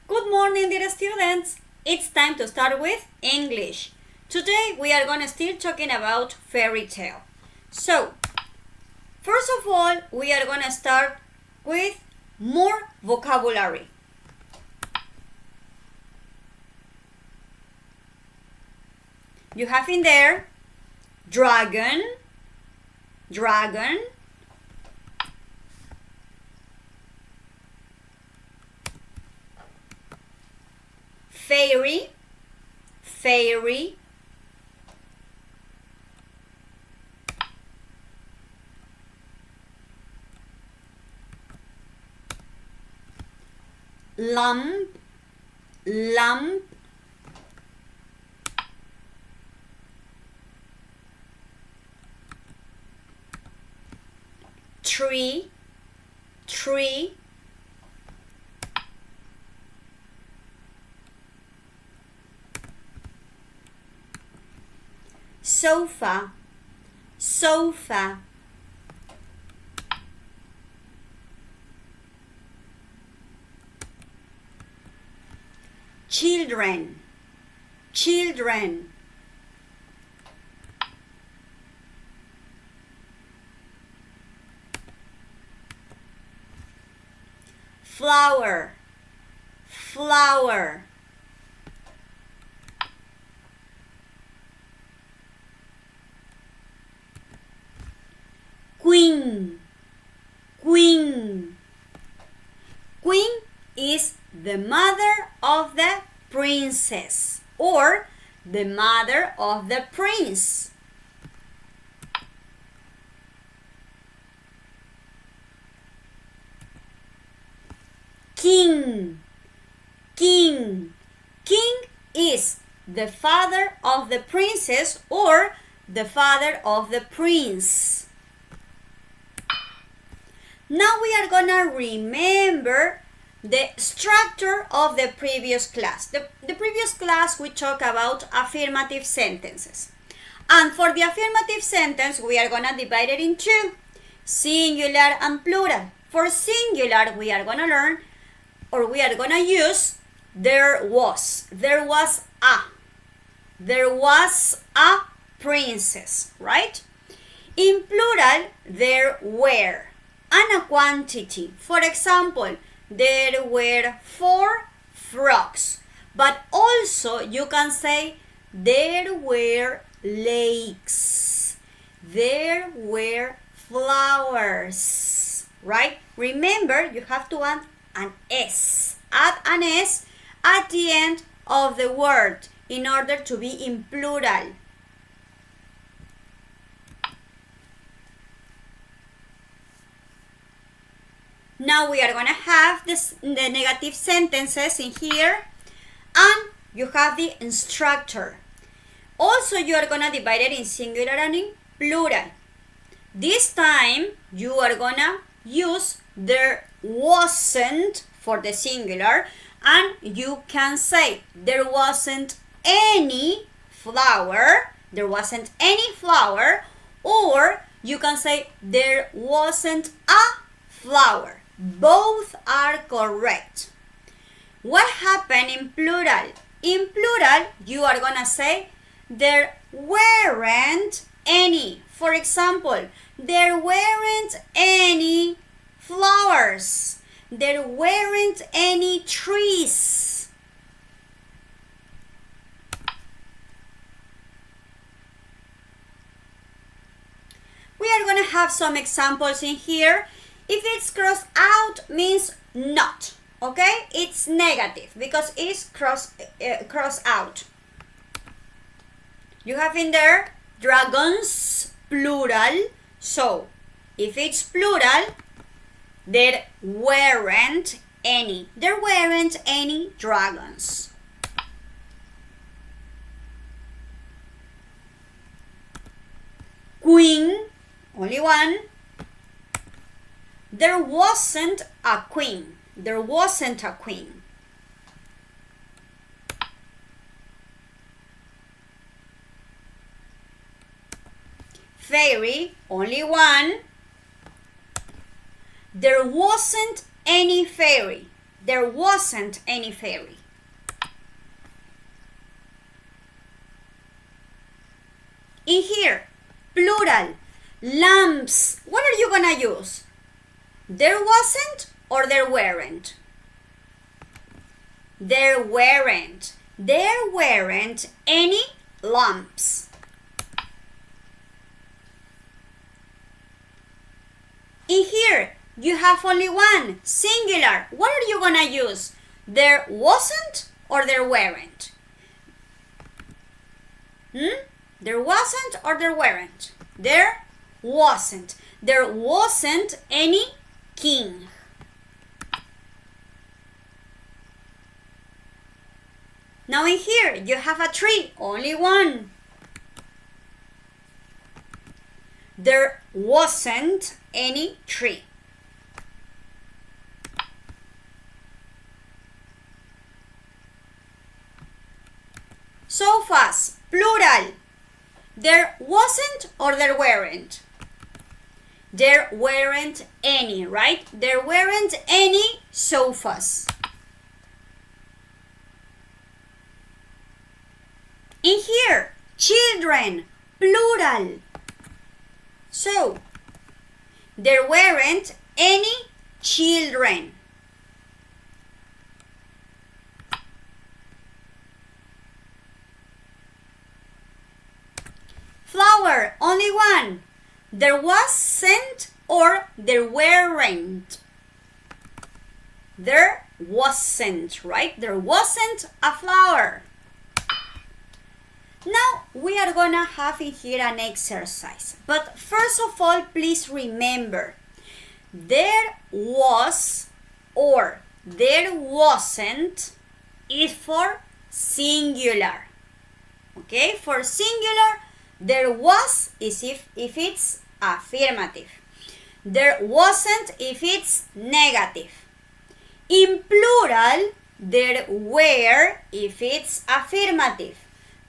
Good morning, dear students. It's time to start with English. Today we are going to still talking about fairy tale. So, first of all, we are going to start with more vocabulary. You have in there dragon, fairy, lump, tree, sofa, children, flower, queen is the mother of the princess or the mother of the prince. King is the father of the princess or the father of the prince. Now we are gonna remember the structure of the previous class. The previous class we talked about affirmative sentences. And for the affirmative sentence, we are gonna divide it in two, singular and plural. For singular, we are gonna learn, or we are gonna use there was a princess, right? In plural, there were, and a quantity. For example, there were 4 frogs. But also you can say there were lakes. There were flowers, right? Remember, you have to add an S. Add an S at the end of the word in order to be in plural. Now we are going to have the negative sentences in here, and you have the instructor. Also, you are going to divide it in singular and in plural. This time, you are going to use there wasn't for the singular, and you can say there wasn't any flower, or you can say there wasn't a flower. Both are correct. What happened in plural? In plural, you are gonna say there weren't any. For example, there weren't any flowers. There weren't any trees. We are gonna have some examples in here. If it's crossed out, means not, okay? It's negative because it's crossed out. You have in there dragons, plural. So, if it's plural, there weren't any. There weren't any dragons. Queen, only one. There wasn't a queen. Fairy, only one. There wasn't any fairy. There wasn't any fairy. In here, plural, lamps. What are you gonna use? There wasn't or there weren't? There weren't. There weren't any lamps. In here, you have only one, singular. What are you gonna use? There wasn't or there weren't? There wasn't or there weren't? There wasn't. There wasn't any king. Now in here, you have a tree, only one. There wasn't any tree. Sofas, plural. There wasn't or there weren't? There weren't any, right? There weren't any sofas. In here, children, plural. So, there weren't any children. Flower, only one. There wasn't or there weren't? There wasn't, right? There wasn't a flower. Now we are gonna have in here an exercise. But first of all, please remember, there was or there wasn't is for singular. Okay, for singular, there was is if it's affirmative. There wasn't if it's negative. In plural, there were if it's affirmative.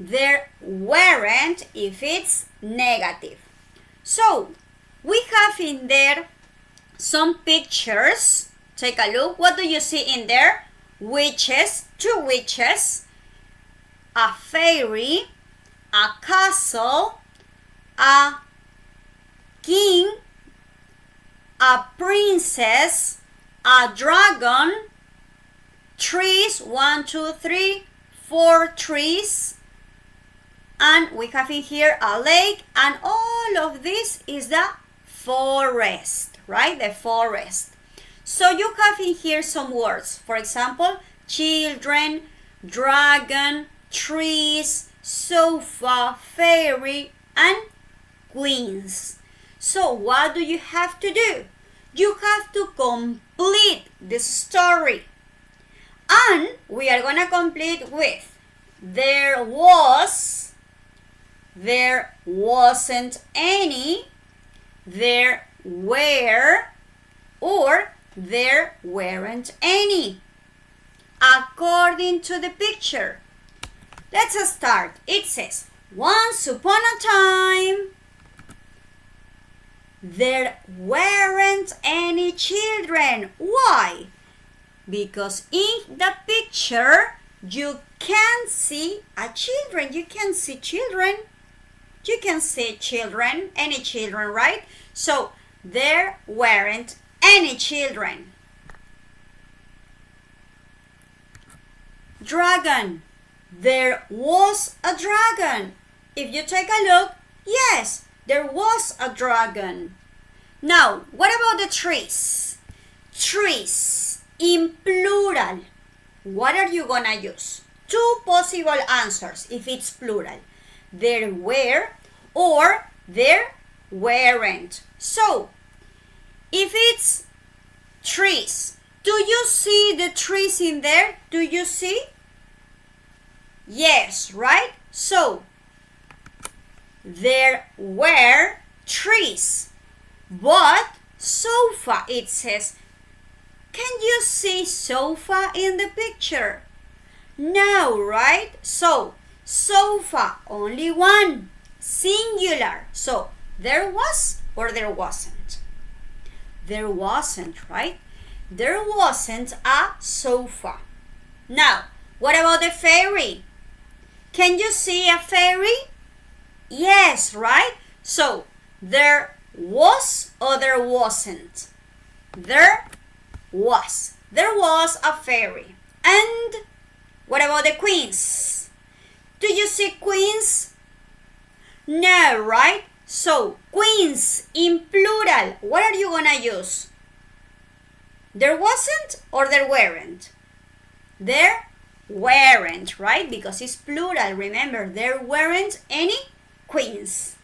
There weren't if it's negative. So, we have in there some pictures. Take a look. What do you see in there? Witches, two witches, a fairy, a castle, a king, a princess, a dragon, trees, 1, 2, 3, 4 trees, and we have in here a lake, and all of this is the forest, right? The forest. So you have in here some words. For example, children, dragon, trees, sofa, fairy, and queens. So what do you have to do? You have to complete the story. And we are going to complete with there was, there wasn't any, there were, or there weren't any, according to the picture. Let's start. It says, once upon a time, there weren't any children. Why? Because in the picture, you can see a children. You can see children. You can see children, any children, right? So, there weren't any children. Dragon. There was a dragon. If you take a look, yes, there was a dragon. Now, what about the trees? Trees in plural. What are you gonna use? Two possible answers if it's plural. There were or there weren't. So, if it's trees, do you see the trees in there? Do you see? Yes, right? So, there were trees. But sofa, it says, can you see sofa in the picture? No, right? So, sofa, only one, singular. So, there was or there wasn't? There wasn't, right? there wasn't a sofa. Now, what about the fairy? Can you see a fairy? Yes, right? So, there was or there wasn't? There was. There was a fairy. And what about the queens? Do you see queens? No, right? So, queens in plural, what are you gonna use? There wasn't or there weren't? There weren't, right? Because it's plural. Remember, there weren't any queens.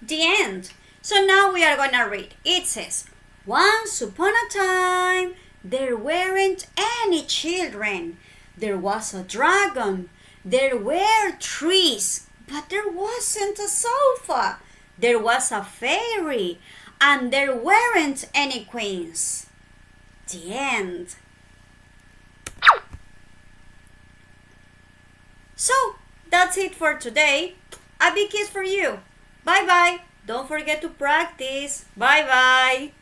The end. So now we are gonna read. It says, once upon a time, there weren't any children. There was a dragon. There were trees, but there wasn't a sofa. There was a fairy, and there weren't any queens. The end. So, that's it for today. A big kiss for you. Bye-bye. Don't forget to practice. Bye-bye.